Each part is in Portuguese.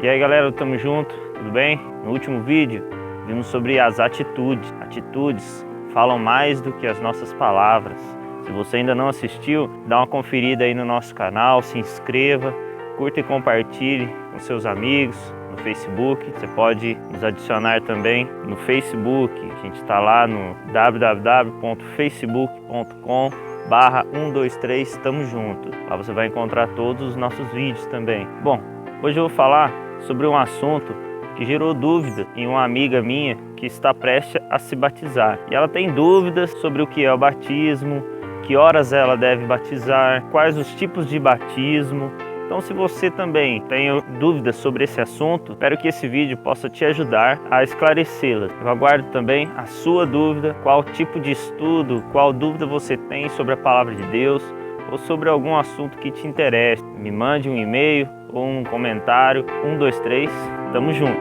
E aí galera, tamo junto, tudo bem? No último vídeo vimos sobre as atitudes. Atitudes falam mais do que as nossas palavras. Se você ainda não assistiu, dá uma conferida aí no nosso canal, se inscreva, curta e compartilhe com seus amigos no Facebook. Você pode nos adicionar também no Facebook. A gente está lá no www.facebook.com/123 Tamo Junto. Lá você vai encontrar todos os nossos vídeos também. Bom, hoje eu vou falar sobre um assunto que gerou dúvida em uma amiga minha que está prestes a se batizar. E ela tem dúvidas sobre o que é o batismo, que horas ela deve batizar, quais os tipos de batismo. Então, se você também tem dúvidas sobre esse assunto, espero que esse vídeo possa te ajudar a esclarecê-las. Eu aguardo também a sua dúvida, qual tipo de estudo, qual dúvida você tem sobre a palavra de Deus ou sobre algum assunto que te interesse. Me mande um e-mail ou um comentário. 123, tamo junto.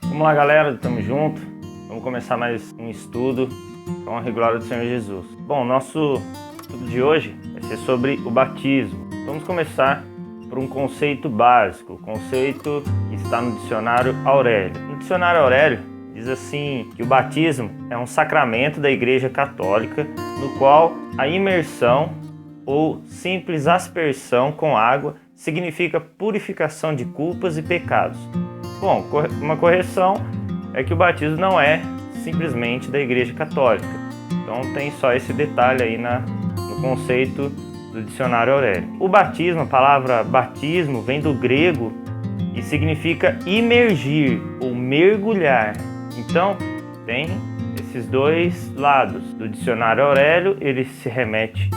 Vamos lá galera, tamo junto. Vamos começar mais um estudo com a glória do Senhor Jesus. Bom, nosso estudo de hoje vai ser sobre o batismo. Vamos começar por um conceito básico, o conceito que está no dicionário Aurélio. No dicionário Aurélio diz assim que o batismo é um sacramento da Igreja Católica no qual a imersão ou simples aspersão com água significa purificação de culpas e pecados. Bom, uma correção é que o batismo não é simplesmente da Igreja Católica. Então tem só esse detalhe aí no conceito do dicionário Aurélio. O batismo, a palavra batismo, vem do grego e significa imergir ou mergulhar. Então tem esses dois lados. Do dicionário Aurélio, ele se remete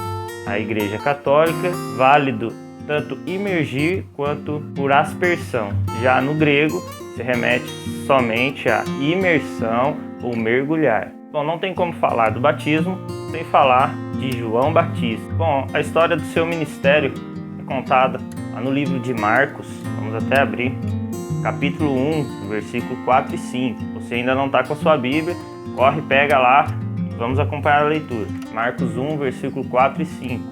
à Igreja Católica, válido tanto imergir quanto por aspersão. Já no grego, se remete somente à imersão ou mergulhar. Bom, não tem como falar do batismo sem falar de João Batista. Bom, a história do seu ministério é contada lá no livro de Marcos. Vamos até abrir. Capítulo 1, versículo 4 e 5. Você ainda não está com a sua Bíblia, corre, pega lá, vamos acompanhar a leitura. Marcos 1, versículo 4 e 5.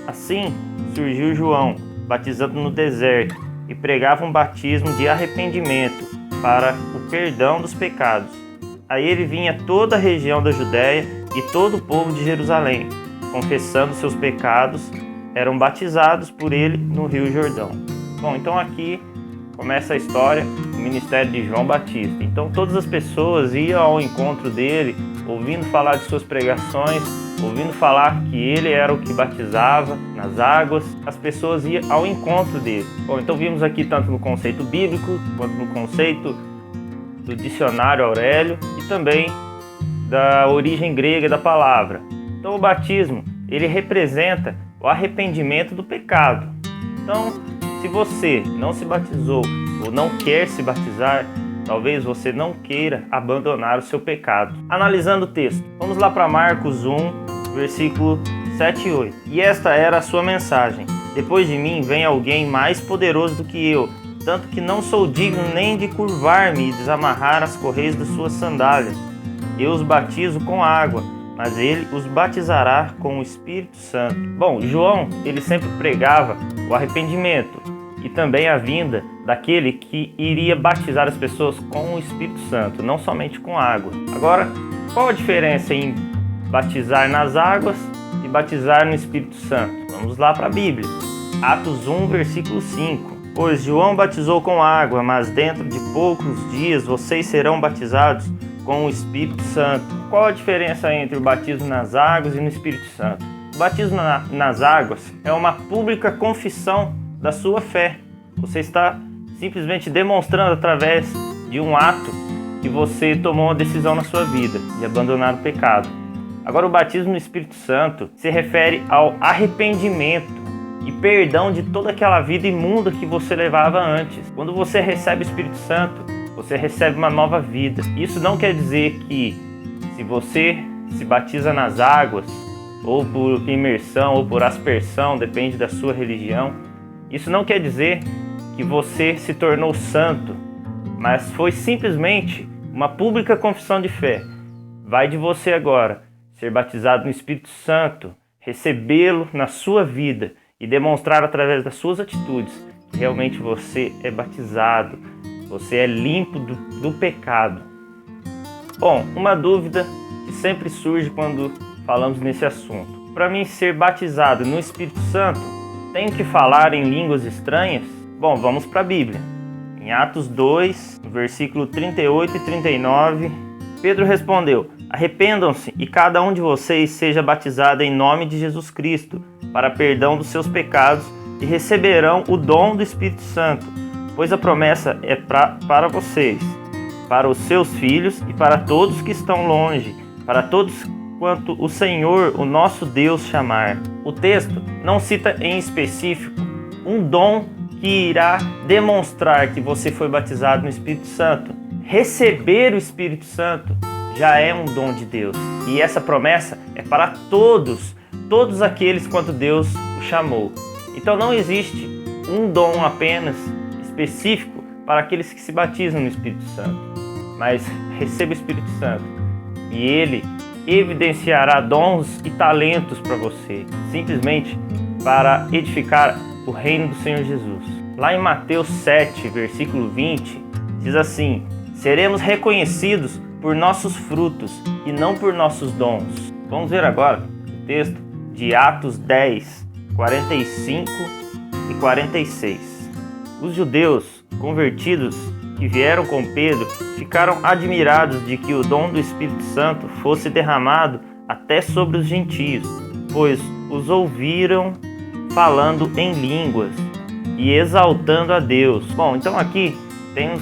Assim surgiu João, batizando no deserto, e pregava um batismo de arrependimento para o perdão dos pecados. A ele vinha toda a região da Judéia e todo o povo de Jerusalém, confessando seus pecados, eram batizados por ele no Rio Jordão. Bom, então aqui começa a história do ministério de João Batista. Então todas as pessoas iam ao encontro dele, ouvindo falar de suas pregações, ouvindo falar que ele era o que batizava nas águas. As pessoas iam ao encontro dele. Bom, então vimos aqui tanto no conceito bíblico, quanto no conceito do dicionário Aurélio e também da origem grega da palavra. Então o batismo, ele representa o arrependimento do pecado. Então, se você não se batizou ou não quer se batizar, talvez você não queira abandonar o seu pecado. Analisando o texto, vamos lá para Marcos 1, versículo 7 e 8. E esta era a sua mensagem: depois de mim vem alguém mais poderoso do que eu, tanto que não sou digno nem de curvar-me e desamarrar as correias das suas sandálias. Eu os batizo com água, mas ele os batizará com o Espírito Santo. Bom, João, ele sempre pregava o arrependimento e também a vinda daquele que iria batizar as pessoas com o Espírito Santo, não somente com água. Agora, qual a diferença em batizar nas águas e batizar no Espírito Santo? Vamos lá para a Bíblia. Atos 1, versículo 5. Pois João batizou com água, mas dentro de poucos dias vocês serão batizados com o Espírito Santo. Qual a diferença entre o batismo nas águas e no Espírito Santo? O batismo nas águas é uma pública confissão da sua fé. Você está simplesmente demonstrando através de um ato que você tomou uma decisão na sua vida de abandonar o pecado. Agora, o batismo no Espírito Santo se refere ao arrependimento e perdão de toda aquela vida imunda que você levava antes. Quando você recebe o Espírito Santo, você recebe uma nova vida. Isso não quer dizer que se você se batiza nas águas, ou por imersão, ou por aspersão, depende da sua religião, isso não quer dizer que você se tornou santo, mas foi simplesmente uma pública confissão de fé. Vai de você agora ser batizado no Espírito Santo, recebê-lo na sua vida e demonstrar através das suas atitudes que realmente você é batizado, você é limpo do pecado. Bom, uma dúvida que sempre surge quando falamos nesse assunto. Para mim ser batizado no Espírito Santo, tenho que falar em línguas estranhas? Bom, vamos para a Bíblia. Em Atos 2, versículo 38 e 39, Pedro respondeu: arrependam-se e cada um de vocês seja batizado em nome de Jesus Cristo, para perdão dos seus pecados, e receberão o dom do Espírito Santo, pois a promessa é para vocês, para os seus filhos e para todos que estão longe, para todos quanto o Senhor, o nosso Deus, chamar. O texto não cita em específico um dom que irá demonstrar que você foi batizado no Espírito Santo. Receber o Espírito Santo já é um dom de Deus. E essa promessa é para todos aqueles quanto Deus o chamou. Então não existe um dom apenas específico para aqueles que se batizam no Espírito Santo. Mas receba o Espírito Santo e Ele evidenciará dons e talentos para você, simplesmente para edificar o reino do Senhor Jesus. Lá em Mateus 7, versículo 20, diz assim: seremos reconhecidos por nossos frutos e não por nossos dons. Vamos ver agora o texto de Atos 10, 45 e 46. Os judeus convertidos que vieram com Pedro ficaram admirados de que o dom do Espírito Santo fosse derramado até sobre os gentios, pois os ouviram falando em línguas e exaltando a Deus. Bom, então aqui temos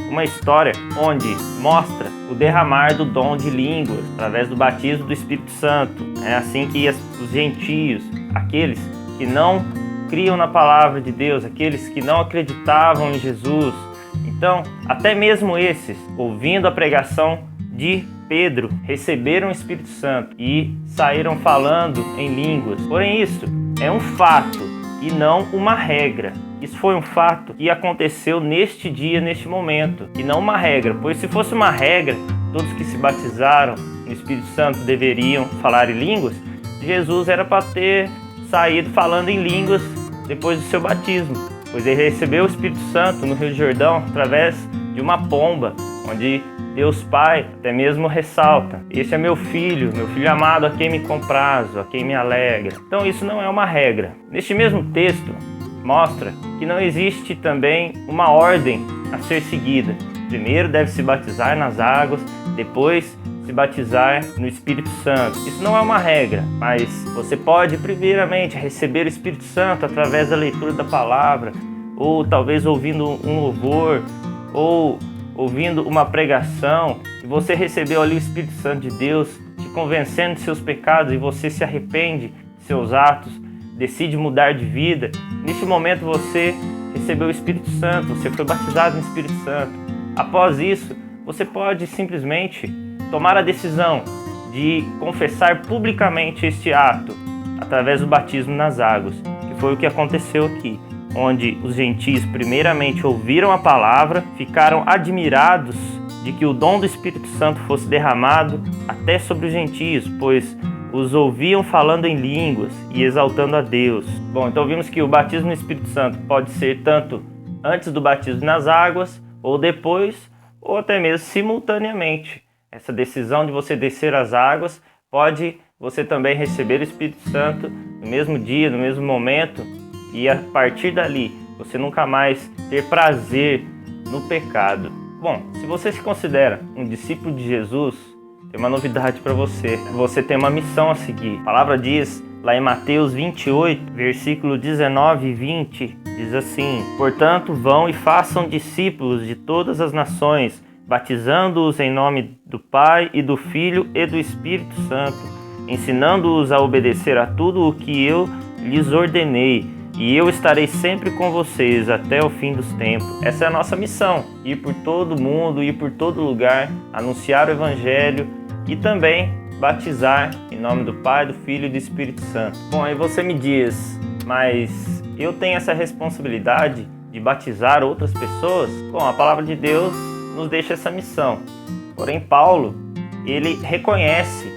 uma história onde mostra o derramar do dom de línguas através do batismo do Espírito Santo. É assim que os gentios, aqueles que não criam na palavra de Deus, aqueles que não acreditavam em Jesus, então até mesmo esses, ouvindo a pregação de Pedro, receberam o Espírito Santo e saíram falando em línguas. Porém, isso é um fato e não uma regra. Isso foi um fato que aconteceu neste dia, neste momento, e não uma regra, pois se fosse uma regra, todos que se batizaram no Espírito Santo deveriam falar em línguas. Jesus era para ter saído falando em línguas depois do seu batismo, pois ele recebeu o Espírito Santo no Rio Jordão através de uma pomba, onde Deus Pai até mesmo ressalta: este é meu filho amado, a quem me comprazo, a quem me alegra. Então isso não é uma regra. Neste mesmo texto mostra que não existe também uma ordem a ser seguida. Primeiro deve se batizar nas águas, depois se batizar no Espírito Santo. Isso não é uma regra, mas você pode primeiramente receber o Espírito Santo através da leitura da palavra, ou talvez ouvindo um louvor, ou ouvindo uma pregação, e você recebeu ali o Espírito Santo de Deus te convencendo de seus pecados, e você se arrepende de seus atos, decide mudar de vida. Neste momento você recebeu o Espírito Santo, você foi batizado no Espírito Santo. Após isso, você pode simplesmente tomar a decisão de confessar publicamente este ato através do batismo nas águas, que foi o que aconteceu aqui, onde os gentios primeiramente ouviram a palavra, ficaram admirados de que o dom do Espírito Santo fosse derramado até sobre os gentios, pois os ouviam falando em línguas e exaltando a Deus. Bom, então vimos que o batismo no Espírito Santo pode ser tanto antes do batismo nas águas, ou depois, ou até mesmo simultaneamente. Essa decisão de você descer as águas pode você também receber o Espírito Santo no mesmo dia, no mesmo momento, e a partir dali você nunca mais ter prazer no pecado. Bom, se você se considera um discípulo de Jesus, tem uma novidade para você. Você tem uma missão a seguir. A palavra diz lá em Mateus 28, versículo 19 e 20, diz assim: portanto, vão e façam discípulos de todas as nações, batizando-os em nome do Pai e do Filho e do Espírito Santo, ensinando-os a obedecer a tudo o que eu lhes ordenei, e eu estarei sempre com vocês até o fim dos tempos. Essa é a nossa missão: ir por todo mundo, ir por todo lugar, anunciar o Evangelho e também batizar em nome do Pai, do Filho e do Espírito Santo. Bom, aí você me diz, mas eu tenho essa responsabilidade de batizar outras pessoas, bom, a palavra de Deus nos deixa essa missão. Porém, Paulo, ele reconhece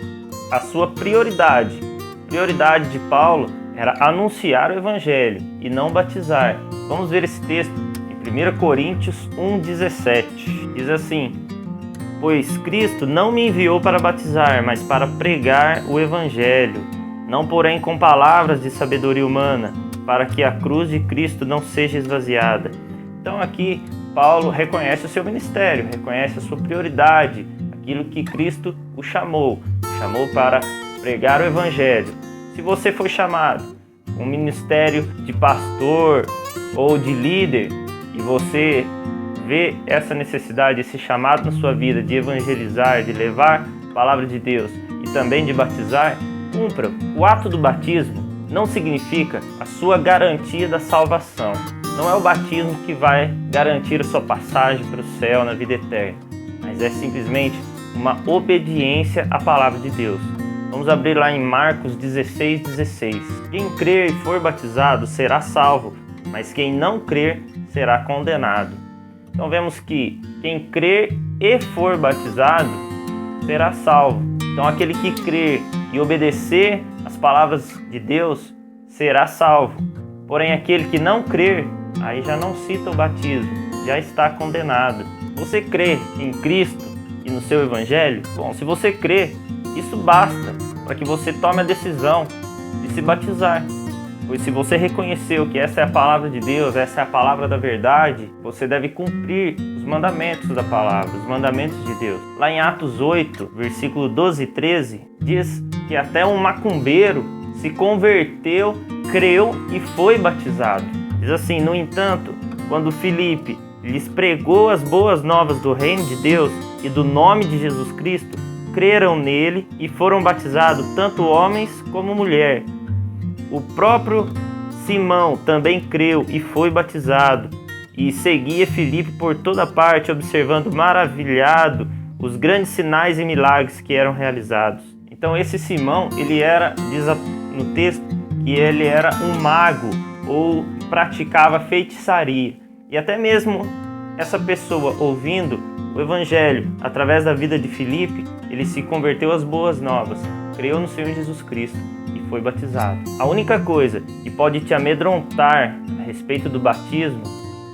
a sua prioridade. A prioridade de Paulo era anunciar o evangelho e não batizar. Vamos ver esse texto em 1 Coríntios 1,17. Diz assim: pois Cristo não me enviou para batizar, mas para pregar o evangelho, não porém com palavras de sabedoria humana, para que a cruz de Cristo não seja esvaziada. Então aqui Paulo reconhece o seu ministério, reconhece a sua prioridade, aquilo que Cristo o chamou para pregar o evangelho. Se você foi chamado um ministério de pastor ou de líder e você vê essa necessidade, esse chamado na sua vida de evangelizar, de levar a palavra de Deus e também de batizar, cumpra. O ato do batismo não significa a sua garantia da salvação. Não é o batismo que vai garantir a sua passagem para o céu na vida eterna, mas é simplesmente uma obediência à palavra de Deus. Vamos abrir lá em Marcos 16:16. Quem crer e for batizado será salvo, mas quem não crer será condenado. Então vemos que quem crer e for batizado será salvo. Então aquele que crer e obedecer as palavras de Deus será salvo. Porém aquele que não crer, aí já não cita o batismo, já está condenado. Você crê em Cristo e no seu evangelho? Bom, se você crê, isso basta para que você tome a decisão de se batizar. Pois se você reconheceu que essa é a palavra de Deus, essa é a palavra da verdade, você deve cumprir os mandamentos da palavra, os mandamentos de Deus. Lá em Atos 8, versículo 12 e 13, diz que até um macumbeiro se converteu, creu e foi batizado. Diz assim: no entanto, quando Filipe lhes pregou as boas novas do reino de Deus e do nome de Jesus Cristo, creram nele e foram batizados tanto homens como mulher. O próprio Simão também creu e foi batizado, e seguia Filipe por toda parte, observando maravilhado os grandes sinais e milagres que eram realizados. Então esse Simão, ele era, diz no texto, que ele era um mago ou praticava feitiçaria. E até mesmo essa pessoa, ouvindo o evangelho através da vida de Filipe, ele se converteu às boas novas, creu no Senhor Jesus Cristo e foi batizado. A única coisa que pode te amedrontar a respeito do batismo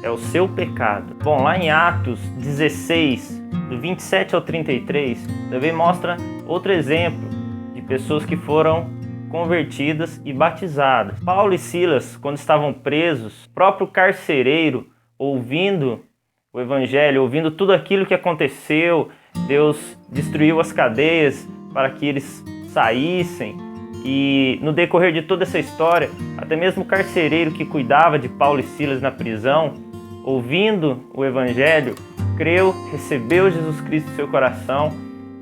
é o seu pecado. Bom, lá em Atos 16, do 27 ao 33, também mostra outro exemplo de pessoas que foram convertidas e batizadas. Paulo e Silas, quando estavam presos, o próprio carcereiro, ouvindo o evangelho, ouvindo tudo aquilo que aconteceu, Deus destruiu as cadeias para que eles saíssem, e no decorrer de toda essa história, até mesmo o carcereiro que cuidava de Paulo e Silas na prisão, ouvindo o evangelho, creu, recebeu Jesus Cristo em seu coração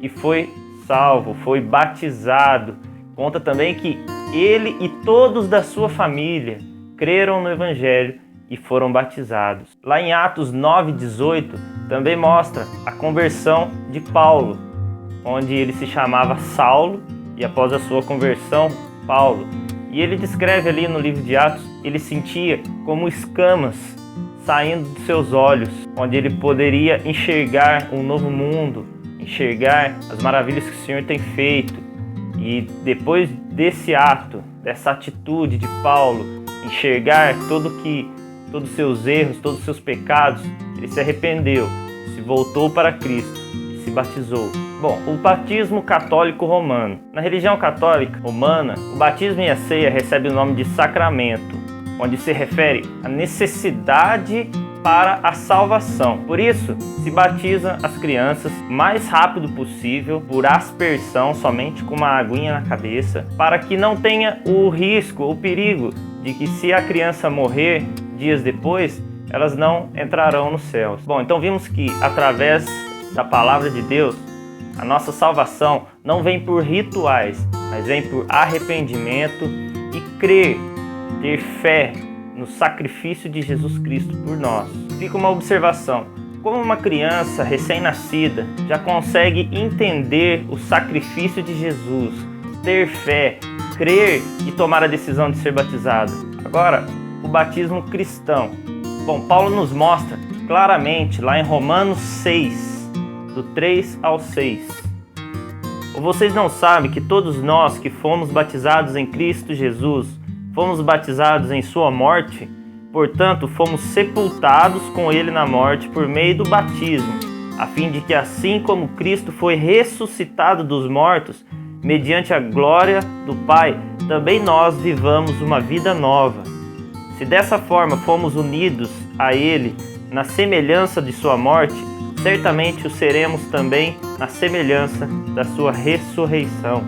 e foi salvo, foi batizado. Conta também que ele e todos da sua família creram no evangelho e foram batizados. Lá em Atos 9:18 também mostra a conversão de Paulo, onde ele se chamava Saulo e após a sua conversão, Paulo. E ele descreve ali no livro de Atos, ele sentia como escamas saindo dos seus olhos, onde ele poderia enxergar um novo mundo, enxergar as maravilhas que o Senhor tem feito. E depois desse ato, dessa atitude de Paulo, enxergar todos os seus erros, todos os seus pecados, ele se arrependeu, se voltou para Cristo e se batizou. Bom, o batismo católico romano. Na religião católica romana, o batismo e a ceia recebem o nome de sacramento, onde se refere à necessidade para a salvação. Por isso, se batiza as crianças o mais rápido possível, por aspersão, somente com uma aguinha na cabeça, para que não tenha o risco, o perigo de que se a criança morrer dias depois, elas não entrarão no céu. Bom, então vimos que através da palavra de Deus, a nossa salvação não vem por rituais, mas vem por arrependimento e crer, ter fé no sacrifício de Jesus Cristo por nós. Fica uma observação: como uma criança recém-nascida já consegue entender o sacrifício de Jesus, ter fé, crer e tomar a decisão de ser batizado. Agora, o batismo cristão. Bom, Paulo nos mostra claramente lá em Romanos 6, do 3 ao 6. Ou vocês não sabem que todos nós que fomos batizados em Cristo Jesus, fomos batizados em sua morte, portanto fomos sepultados com ele na morte por meio do batismo, a fim de que assim como Cristo foi ressuscitado dos mortos, mediante a glória do Pai, também nós vivamos uma vida nova. Se dessa forma fomos unidos a ele na semelhança de sua morte, certamente o seremos também na semelhança da sua ressurreição.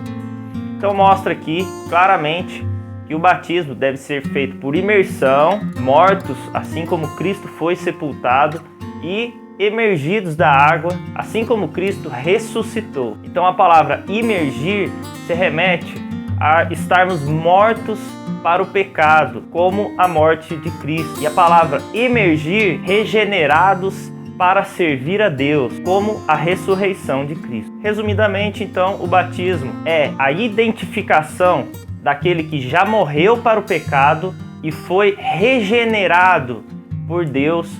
Então mostra aqui claramente que o batismo deve ser feito por imersão, mortos assim como Cristo foi sepultado e emergidos da água, assim como Cristo ressuscitou. Então a palavra imergir se remete a estarmos mortos para o pecado, como a morte de Cristo. E a palavra emergir, regenerados para servir a Deus, como a ressurreição de Cristo. Resumidamente, então, o batismo é a identificação daquele que já morreu para o pecado e foi regenerado por Deus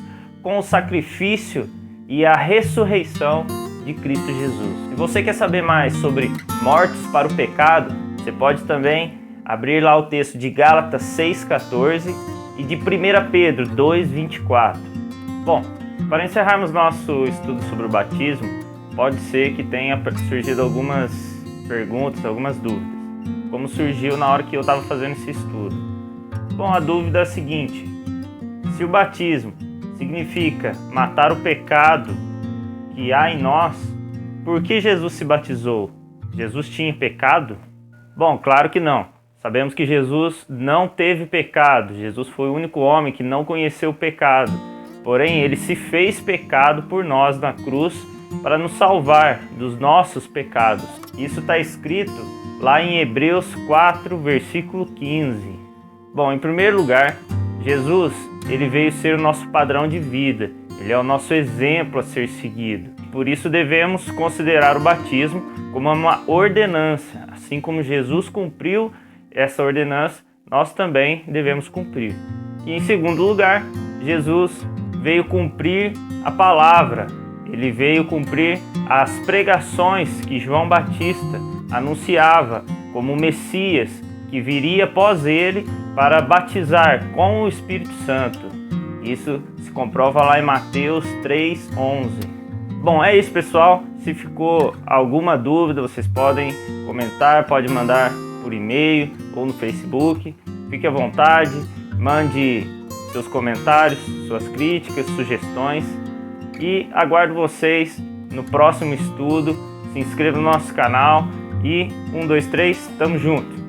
com o sacrifício e a ressurreição de Cristo Jesus. Se você quer saber mais sobre mortos para o pecado, você pode também abrir lá o texto de Gálatas 6,14 e de 1 Pedro 2,24. Bom, para encerrarmos nosso estudo sobre o batismo, pode ser que tenha surgido algumas perguntas, algumas dúvidas, como surgiu na hora que eu estava fazendo esse estudo. Bom, a dúvida é a seguinte: se o batismo significa matar o pecado que há em nós, por que Jesus se batizou? Jesus tinha pecado? Bom, claro que não. Sabemos que Jesus não teve pecado. Jesus foi o único homem que não conheceu o pecado. Porém, ele se fez pecado por nós na cruz para nos salvar dos nossos pecados. Isso está escrito lá em Hebreus 4, versículo 15. Bom, em primeiro lugar, Jesus ele veio ser o nosso padrão de vida. Ele é o nosso exemplo a ser seguido. Por isso devemos considerar o batismo como uma ordenança. Assim como Jesus cumpriu essa ordenança, nós também devemos cumprir. E em segundo lugar, Jesus veio cumprir a palavra. Ele veio cumprir as pregações que João Batista anunciava como o Messias, que viria após ele para batizar com o Espírito Santo. Isso se comprova lá em Mateus 3:11. Bom, é isso, pessoal. Se ficou alguma dúvida, vocês podem comentar, pode mandar por e-mail ou no Facebook. Fique à vontade, mande seus comentários, suas críticas, sugestões e aguardo vocês no próximo estudo. Se inscreva no nosso canal e 1, 2, 3, tamo junto!